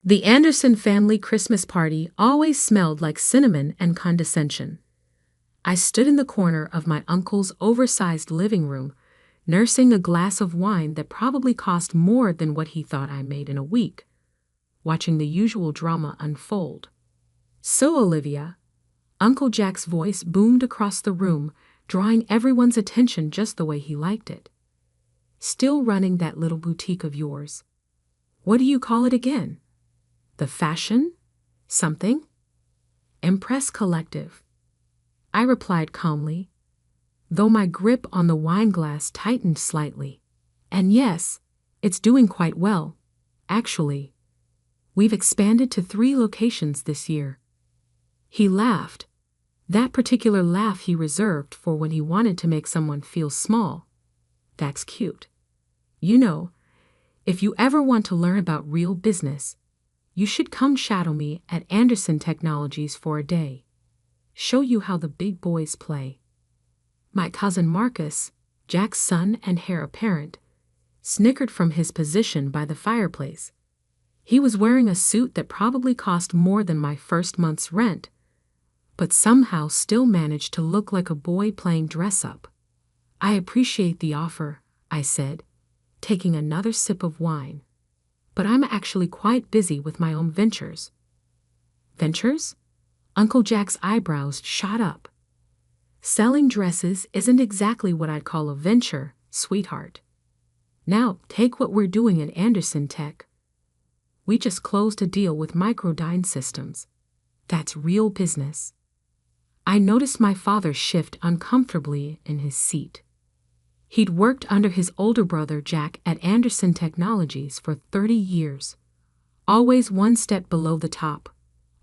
The Anderson family Christmas party always smelled like cinnamon and condescension. I stood in the corner of my uncle's oversized living room, nursing a glass of wine that probably cost more than what he thought I made in a week, watching the usual drama unfold. "So, Olivia," Uncle Jack's voice boomed across the room, drawing everyone's attention just the way he liked it. "Still running that little boutique of yours. What do you call it again? The fashion? Something? Impress Collective." I replied calmly, though my grip on the wine glass tightened slightly. "And yes, it's doing quite well, actually. We've expanded to 3 locations this year." He laughed, that particular laugh he reserved for when he wanted to make someone feel small. "That's cute. You know, if you ever want to learn about real business, you should come shadow me at Anderson Technologies for a day. Show you how the big boys play." My cousin Marcus, Jack's son and heir apparent, snickered from his position by the fireplace. He was wearing a suit that probably cost more than my first month's rent, but somehow still managed to look like a boy playing dress-up. "I appreciate the offer," I said, taking another sip of wine, "but I'm actually quite busy with my own ventures." "Ventures?" Uncle Jack's eyebrows shot up. "Selling dresses isn't exactly what I'd call a venture, sweetheart. Now, take what we're doing at Anderson Tech. We just closed a deal with Microdyne Systems. That's real business." I noticed my father shift uncomfortably in his seat. He'd worked under his older brother Jack at Anderson Technologies for 30 years, always one step below the top,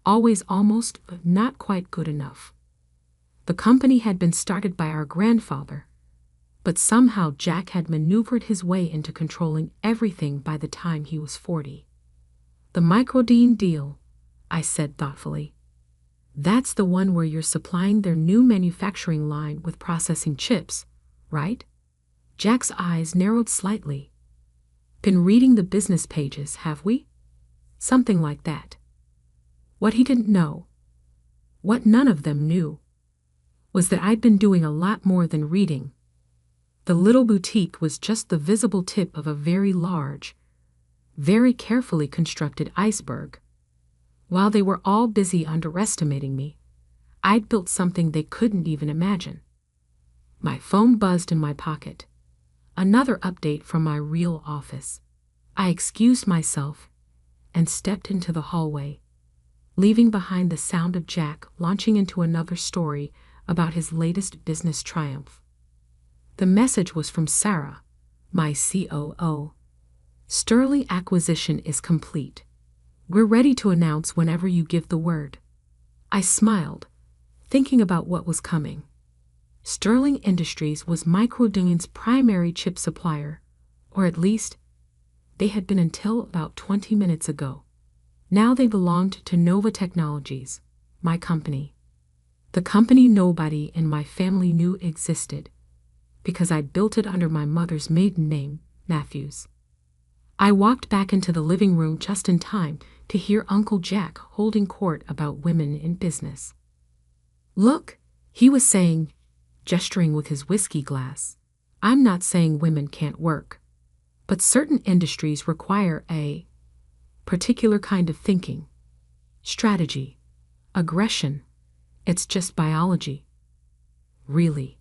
always almost but not quite good enough. The company had been started by our grandfather, but somehow Jack had maneuvered his way into controlling everything by the time he was 40. "The Microdyne deal," I said thoughtfully. "That's the one where you're supplying their new manufacturing line with processing chips, right?" Jack's eyes narrowed slightly. "Been reading the business pages, have we?" Something like that. What he didn't know, what none of them knew, was that I'd been doing a lot more than reading. The little boutique was just the visible tip of a very large, very carefully constructed iceberg. While they were all busy underestimating me, I'd built something they couldn't even imagine. My phone buzzed in my pocket. Another update from my real office. I excused myself and stepped into the hallway, leaving behind the sound of Jack launching into another story about his latest business triumph. The message was from Sarah, my COO. "Sterling acquisition is complete. We're ready to announce whenever you give the word." I smiled, thinking about what was coming. Sterling Industries was Microdyne's primary chip supplier, or at least, they had been until about 20 minutes ago. Now they belonged to Nova Technologies, my company. The company nobody in my family knew existed, because I'd built it under my mother's maiden name, Matthews. I walked back into the living room just in time to hear Uncle Jack holding court about women in business. "Look," he was saying, gesturing with his whiskey glass, "I'm not saying women can't work, but certain industries require a particular kind of thinking, strategy, aggression. It's just biology." "Really?"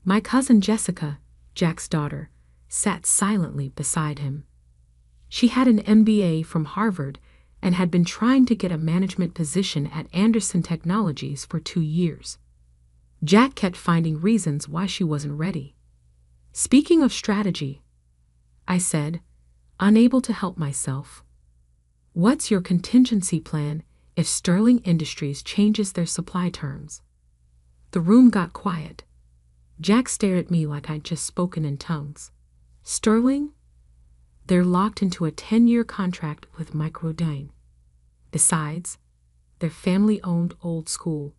My cousin Jessica, Jack's daughter, sat silently beside him. She had an MBA from Harvard and had been trying to get a management position at Anderson Technologies for 2 years. Jack kept finding reasons why she wasn't ready. "Speaking of strategy," I said, unable to help myself, "what's your contingency plan if Sterling Industries changes their supply terms?" The room got quiet. Jack stared at me like I'd just spoken in tongues. "Sterling? They're locked into a 10-year contract with Microdyne. Besides, they're family-owned old school.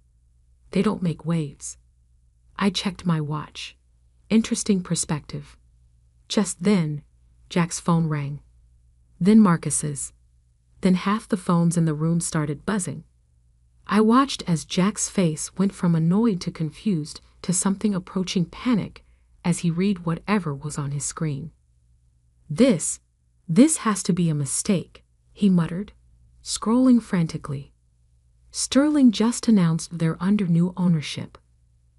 They don't make waves." I checked my watch. Interesting perspective. Just then, Jack's phone rang. Then Marcus's. Then half the phones in the room started buzzing. I watched as Jack's face went from annoyed to confused to something approaching panic as he read whatever was on his screen. This has to be a mistake, he muttered, scrolling frantically. Sterling just announced they're under new ownership.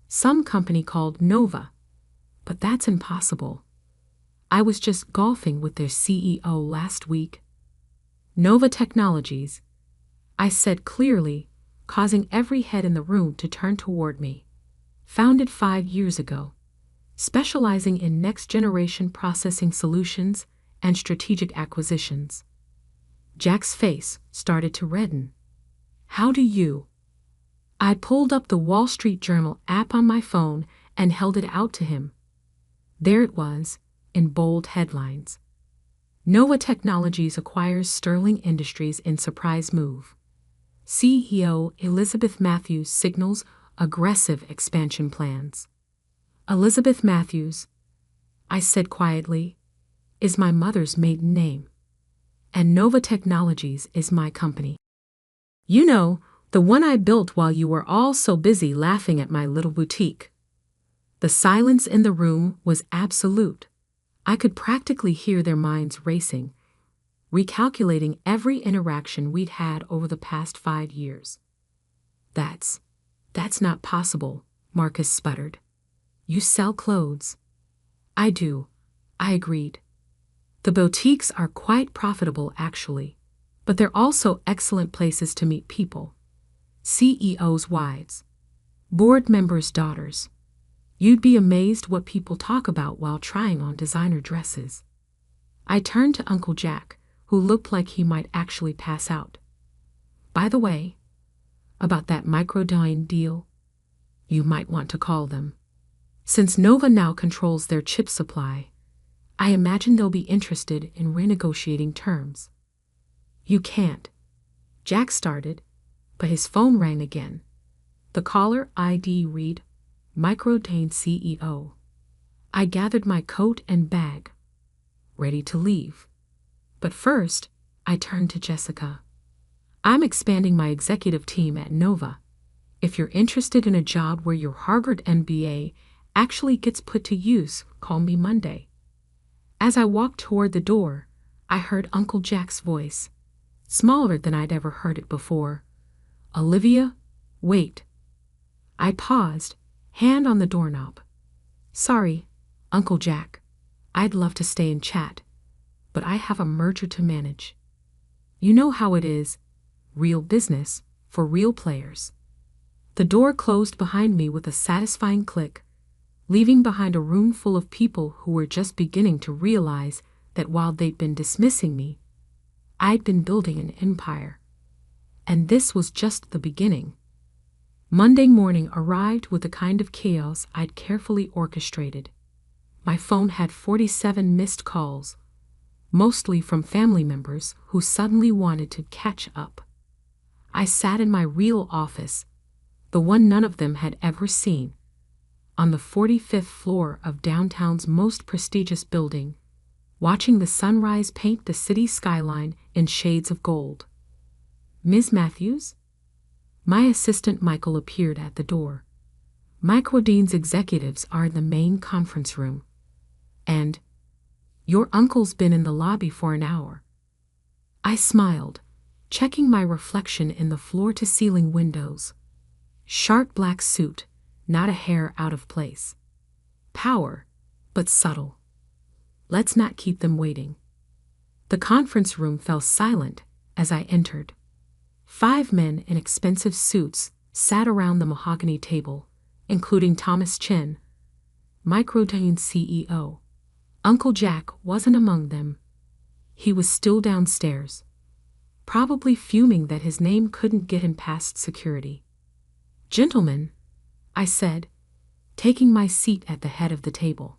Some company called Nova. But that's impossible. I was just golfing with their CEO last week. Nova Technologies, I said clearly, causing every head in the room to turn toward me. Founded 5 years ago, specializing in next-generation processing solutions and strategic acquisitions. Jack's face started to redden. How do you? I pulled up the Wall Street Journal app on my phone and held it out to him. There it was, in bold headlines. Nova Technologies acquires Sterling Industries in surprise move. CEO Elizabeth Matthews signals aggressive expansion plans. Elizabeth Matthews, I said quietly, is my mother's maiden name. And Nova Technologies is my company. You know, the one I built while you were all so busy laughing at my little boutique. The silence in the room was absolute. I could practically hear their minds racing, recalculating every interaction we'd had over the past 5 years. That's not possible, Marcus sputtered. You sell clothes. I do, I agreed. The boutiques are quite profitable actually, but they're also excellent places to meet people. CEOs' wives, board members' daughters. You'd be amazed what people talk about while trying on designer dresses. I turned to Uncle Jack, who looked like he might actually pass out. By the way, about that Microdyne deal, you might want to call them. Since Nova now controls their chip supply, I imagine they'll be interested in renegotiating terms. You can't. Jack started, but his phone rang again. The caller ID read, Microdyne CEO. I gathered my coat and bag, ready to leave. But first, I turned to Jessica. I'm expanding my executive team at Nova. If you're interested in a job where your Harvard MBA actually gets put to use, call me Monday. As I walked toward the door, I heard Uncle Jack's voice, smaller than I'd ever heard it before. Olivia, wait. I paused, hand on the doorknob. Sorry, Uncle Jack. I'd love to stay and chat, but I have a merger to manage. You know how it is, real business for real players. The door closed behind me with a satisfying click, leaving behind a room full of people who were just beginning to realize that while they'd been dismissing me, I'd been building an empire. And this was just the beginning. Monday morning arrived with the kind of chaos I'd carefully orchestrated. My phone had 47 missed calls, mostly from family members who suddenly wanted to catch up. I sat in my real office, the one none of them had ever seen, on the 45th floor of downtown's most prestigious building, watching the sunrise paint the city skyline in shades of gold. Ms. Matthews? My assistant Michael appeared at the door. Microdyne's executives are in the main conference room. And your uncle's been in the lobby for an hour. I smiled, checking my reflection in the floor-to-ceiling windows. Sharp black suit, not a hair out of place. Power, but subtle. Let's not keep them waiting. The conference room fell silent as I entered. 5 men in expensive suits sat around the mahogany table, including Thomas Chen, Microdyne's CEO. Uncle Jack wasn't among them. He was still downstairs, probably fuming that his name couldn't get him past security. Gentlemen, I said, taking my seat at the head of the table.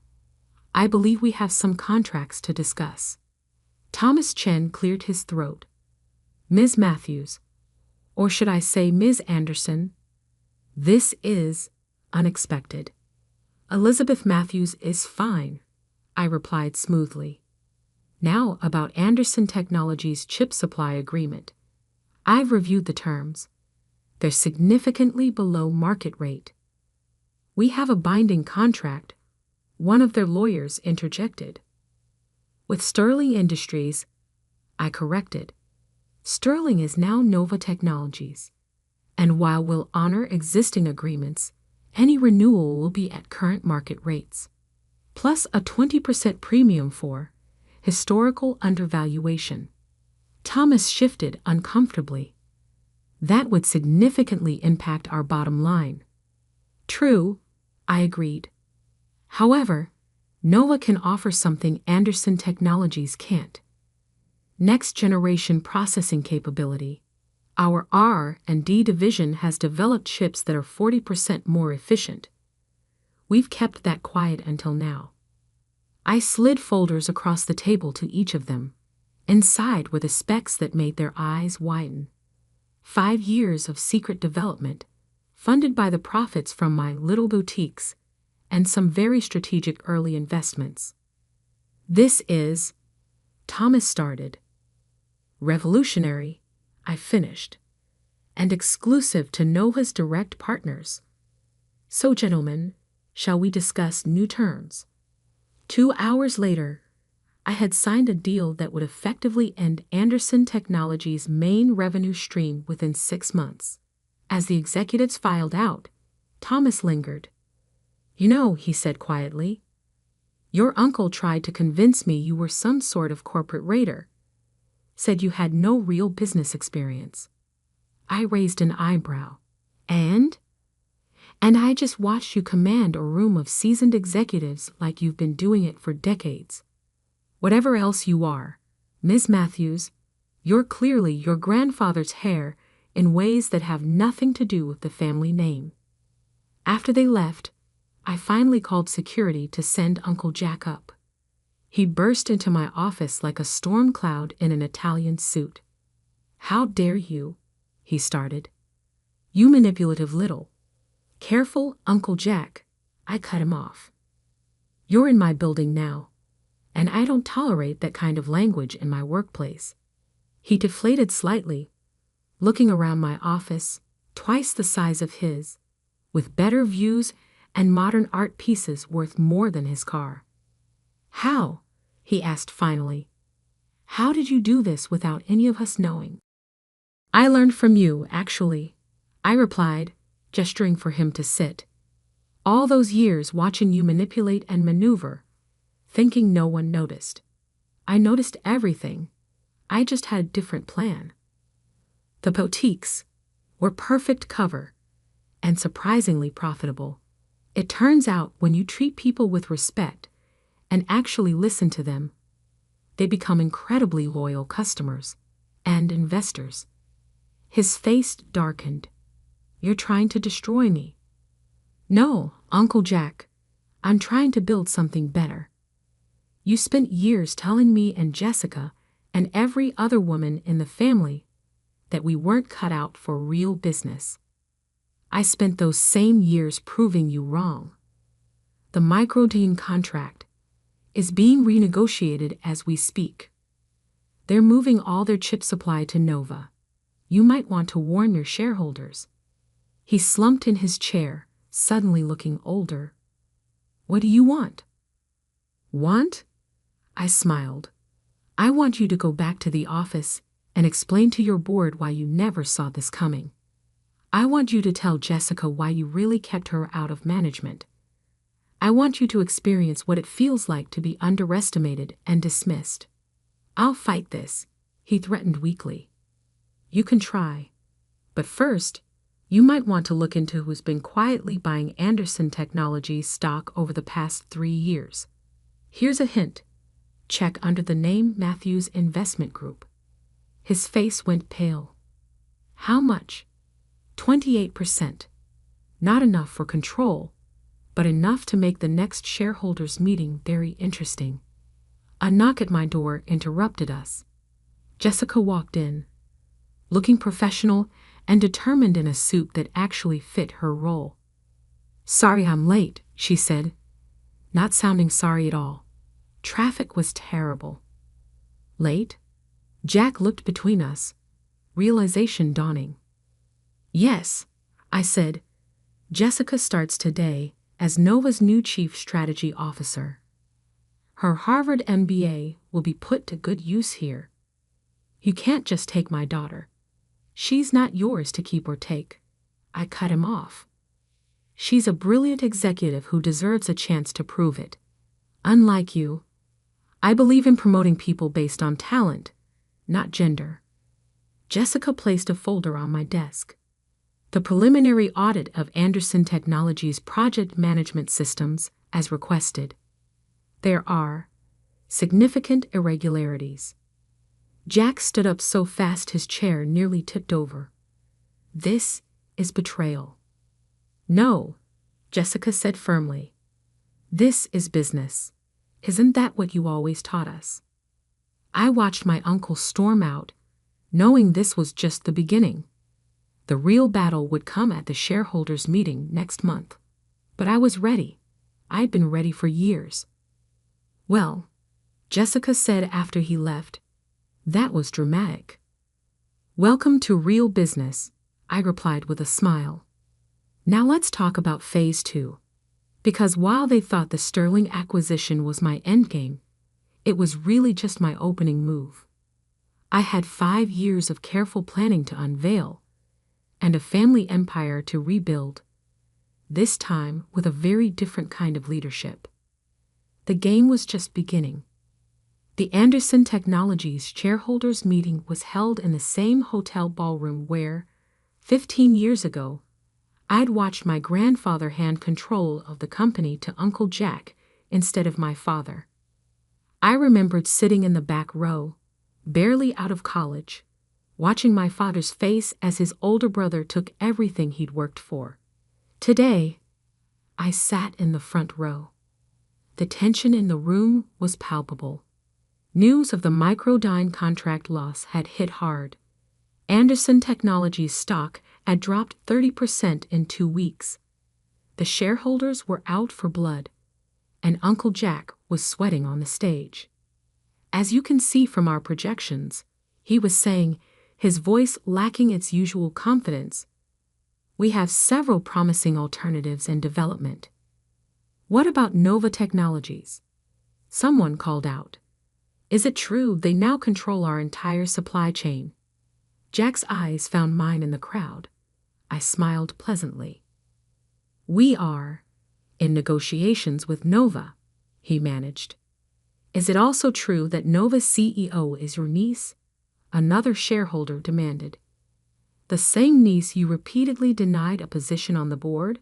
I believe we have some contracts to discuss. Thomas Chen cleared his throat. Ms. Matthews, or should I say Ms. Anderson, this is unexpected. Elizabeth Matthews is fine, I replied smoothly. Now about Anderson Technologies' chip supply agreement. I've reviewed the terms. They're significantly below market rate. We have a binding contract, one of their lawyers interjected. With Sterling Industries, I corrected. Sterling is now Nova Technologies, and while we'll honor existing agreements, any renewal will be at current market rates, plus a 20% premium for historical undervaluation. Thomas shifted uncomfortably. That would significantly impact our bottom line. True, I agreed. However, Nova can offer something Anderson Technologies can't. Next-generation processing capability. Our R&D division has developed chips that are 40% more efficient. We've kept that quiet until now. I slid folders across the table to each of them. Inside were the specs that made their eyes widen. 5 years of secret development, funded by the profits from my little boutiques, and some very strategic early investments. This is, Thomas started. Revolutionary, I finished, and exclusive to Nova's direct partners. So, gentlemen, shall we discuss new terms? 2 hours later, I had signed a deal that would effectively end Anderson Technologies' main revenue stream within 6 months. As the executives filed out, Thomas lingered. You know, he said quietly, your uncle tried to convince me you were some sort of corporate raider. Said you had no real business experience. I raised an eyebrow. And I just watched you command a room of seasoned executives like you've been doing it for decades. Whatever else you are, Ms. Matthews, you're clearly your grandfather's heir in ways that have nothing to do with the family name. After they left, I finally called security to send Uncle Jack up. He burst into my office like a storm cloud in an Italian suit. How dare you, he started. You manipulative little. Careful, Uncle Jack, I cut him off. You're in my building now, and I don't tolerate that kind of language in my workplace. He deflated slightly, looking around my office, twice the size of his, with better views and modern art pieces worth more than his car. How? He asked finally. How did you do this without any of us knowing? I learned from you, actually, I replied, gesturing for him to sit. All those years watching you manipulate and maneuver, thinking no one noticed. I noticed everything. I just had a different plan. The boutiques were perfect cover and surprisingly profitable. It turns out when you treat people with respect and actually listen to them, they become incredibly loyal customers and investors. His face darkened. You're trying to destroy me. No, Uncle Jack, I'm trying to build something better. You spent years telling me and Jessica and every other woman in the family that we weren't cut out for real business. I spent those same years proving you wrong. The microdean contract is being renegotiated as we speak. They're moving all their chip supply to Nova. You might want to warn your shareholders. He slumped in his chair, suddenly looking older. What do you want? Want? I smiled. I want you to go back to the office and explain to your board why you never saw this coming. I want you to tell Jessica why you really kept her out of management. I want you to experience what it feels like to be underestimated and dismissed. I'll fight this, he threatened weakly. You can try. But first, you might want to look into who's been quietly buying Anderson Technologies stock over the past 3 years. Here's a hint. Check under the name Matthews Investment Group. His face went pale. How much? 28%. Not enough for control, but enough to make the next shareholders' meeting very interesting. A knock at my door interrupted us. Jessica walked in, looking professional and determined in a suit that actually fit her role. Sorry I'm late, she said, not sounding sorry at all. Traffic was terrible. Late? Jack looked between us, realization dawning. Yes, I said. Jessica starts today as Nova's new Chief Strategy Officer. Her Harvard MBA will be put to good use here. You can't just take my daughter. She's not yours to keep or take. I cut him off. She's a brilliant executive who deserves a chance to prove it. Unlike you, I believe in promoting people based on talent, not gender. Jessica placed a folder on my desk. The preliminary audit of Anderson Technologies' project management systems, as requested. There are significant irregularities. Jack stood up so fast his chair nearly tipped over. This is betrayal. No, Jessica said firmly. This is business. Isn't that what you always taught us? I watched my uncle storm out, knowing this was just the beginning. The real battle would come at the shareholders' meeting next month. But I was ready. I'd been ready for years. Well, Jessica said after he left, that was dramatic. Welcome to real business, I replied with a smile. Now let's talk about Phase 2. Because while they thought the Sterling acquisition was my endgame, it was really just my opening move. I had 5 years of careful planning to unveil, and a family empire to rebuild, this time with a very different kind of leadership. The game was just beginning. The Anderson Technologies shareholders meeting was held in the same hotel ballroom where, 15 years ago, I'd watched my grandfather hand control of the company to Uncle Jack instead of my father. I remembered sitting in the back row, barely out of college, watching my father's face as his older brother took everything he'd worked for. Today, I sat in the front row. The tension in the room was palpable. News of the Microdyne contract loss had hit hard. Anderson Technologies' stock had dropped 30% in 2 weeks. The shareholders were out for blood, and Uncle Jack was sweating on the stage. As you can see from our projections, he was saying, his voice lacking its usual confidence, we have several promising alternatives in development. What about Nova Technologies? Someone called out. Is it true they now control our entire supply chain? Jack's eyes found mine in the crowd. I smiled pleasantly. We are in negotiations with Nova, he managed. Is it also true that Nova's CEO is your niece? Another shareholder demanded. The same niece you repeatedly denied a position on the board?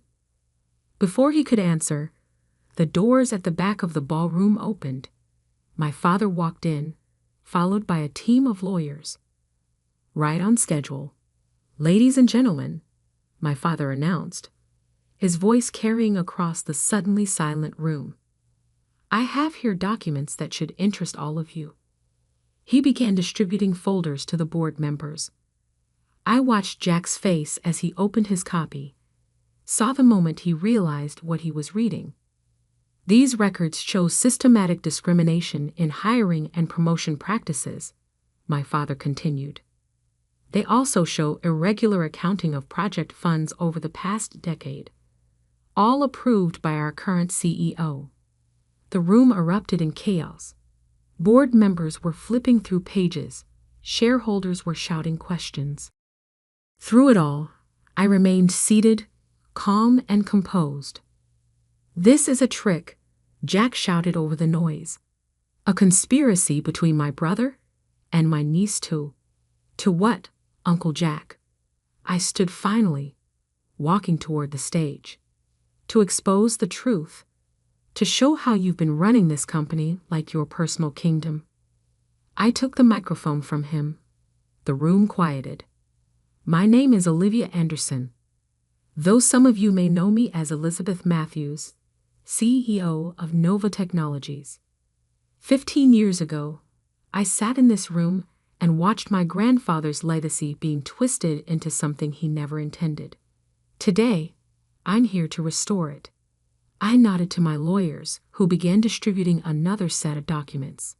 Before he could answer, the doors at the back of the ballroom opened. My father walked in, followed by a team of lawyers. Right on schedule. Ladies and gentlemen, my father announced, his voice carrying across the suddenly silent room. I have here documents that should interest all of you. He began distributing folders to the board members. I watched Jack's face as he opened his copy, saw the moment he realized what he was reading. These records show systematic discrimination in hiring and promotion practices, my father continued. They also show irregular accounting of project funds over the past decade, all approved by our current CEO. The room erupted in chaos. Board members were flipping through pages, shareholders were shouting questions. Through it all, I remained seated, calm and composed. This is a trick, Jack shouted over the noise. A conspiracy between my brother and my niece too. To what, Uncle Jack? I stood finally, walking toward the stage. To expose the truth. To show how you've been running this company like your personal kingdom. I took the microphone from him. The room quieted. My name is Olivia Anderson. Though some of you may know me as Elizabeth Matthews, CEO of Nova Technologies. 15 years ago, I sat in this room and watched my grandfather's legacy being twisted into something he never intended. Today, I'm here to restore it. I nodded to my lawyers, who began distributing another set of documents.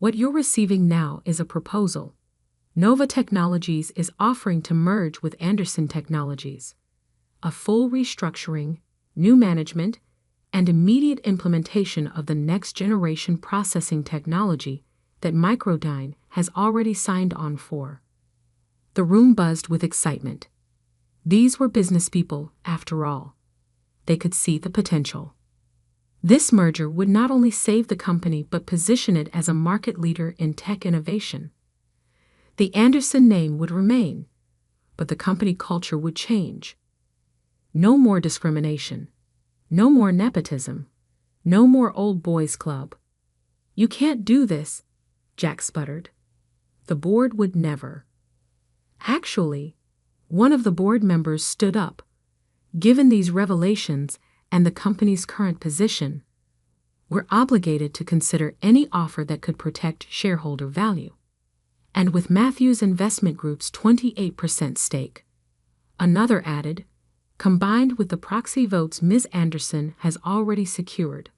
What you're receiving now is a proposal. Nova Technologies is offering to merge with Anderson Technologies. A full restructuring, new management, and immediate implementation of the next-generation processing technology that Microdyne has already signed on for. The room buzzed with excitement. These were business people, after all. They could see the potential. This merger would not only save the company but position it as a market leader in tech innovation. The Anderson name would remain, but the company culture would change. No more discrimination. No more nepotism. No more old boys club. "You can't do this," Jack sputtered. "The board would never." Actually, one of the board members stood up. "Given these revelations and the company's current position, we're obligated to consider any offer that could protect shareholder value." And with Matthews Investment Group's 28% stake, another added, "combined with the proxy votes Ms. Anderson has already secured,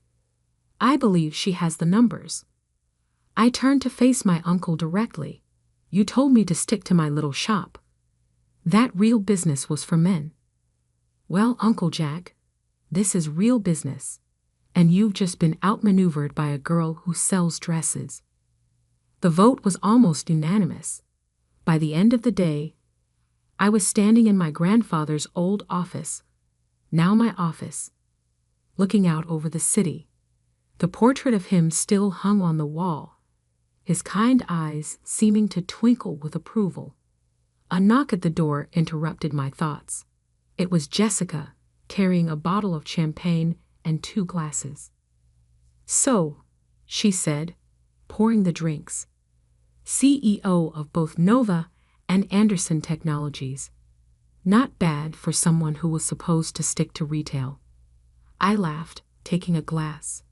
I believe she has the numbers." I turned to face my uncle directly. "You told me to stick to my little shop. That real business was for men." "Well, Uncle Jack, this is real business, and you've just been outmaneuvered by a girl who sells dresses." The vote was almost unanimous. By the end of the day, I was standing in my grandfather's old office, now my office, looking out over the city. The portrait of him still hung on the wall, his kind eyes seeming to twinkle with approval. A knock at the door interrupted my thoughts. It was Jessica, carrying a bottle of champagne and 2 glasses. "So," she said, pouring the drinks, "CEO of both Nova and Anderson Technologies. Not bad for someone who was supposed to stick to retail." I laughed, taking a glass.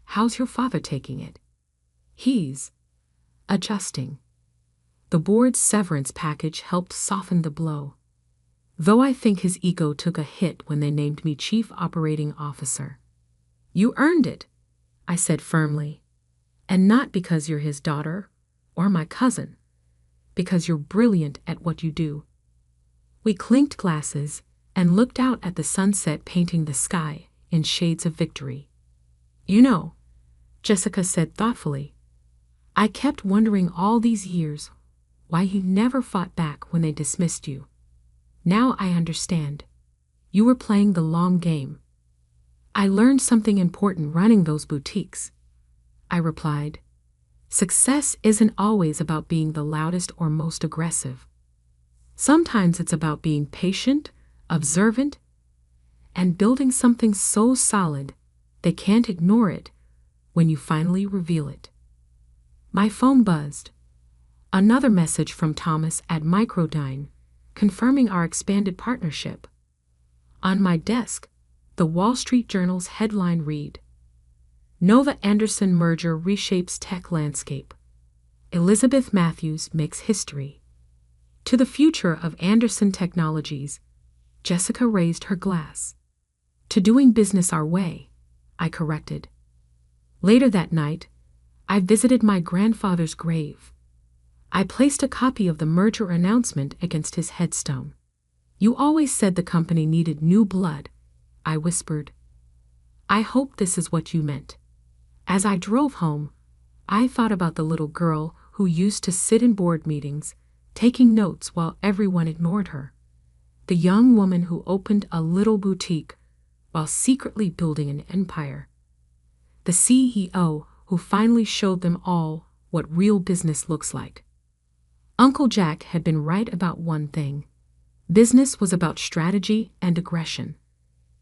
"How's your father taking it?" "He's adjusting." The board's severance package helped soften the blow, though I think his ego took a hit when they named me Chief Operating Officer. "You earned it," I said firmly, "and not because you're his daughter or my cousin, because you're brilliant at what you do." We clinked glasses and looked out at the sunset painting the sky in shades of victory. "You know," Jessica said thoughtfully, "I kept wondering all these years why you never fought back when they dismissed you. Now I understand. You were playing the long game." "I learned something important running those boutiques," I replied. "Success isn't always about being the loudest or most aggressive. Sometimes it's about being patient, observant, and building something so solid they can't ignore it when you finally reveal it." My phone buzzed. Another message from Thomas at Microdyne, confirming our expanded partnership. On my desk, the Wall Street Journal's headline read, "Nova Anderson merger reshapes tech landscape. Elizabeth Matthews makes history." To the future of Anderson Technologies, Jessica raised her glass. "To doing business our way," I corrected. Later that night, I visited my grandfather's grave. I placed a copy of the merger announcement against his headstone. "You always said the company needed new blood," I whispered. "I hope this is what you meant." As I drove home, I thought about the little girl who used to sit in board meetings, taking notes while everyone ignored her. The young woman who opened a little boutique while secretly building an empire. The CEO who finally showed them all what real business looks like. Uncle Jack had been right about one thing. Business was about strategy and aggression.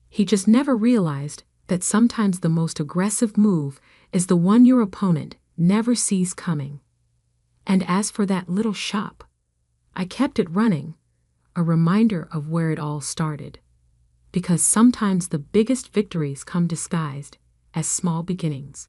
He just never realized that sometimes the most aggressive move is the one your opponent never sees coming. And as for that little shop, I kept it running, a reminder of where it all started. Because sometimes the biggest victories come disguised as small beginnings.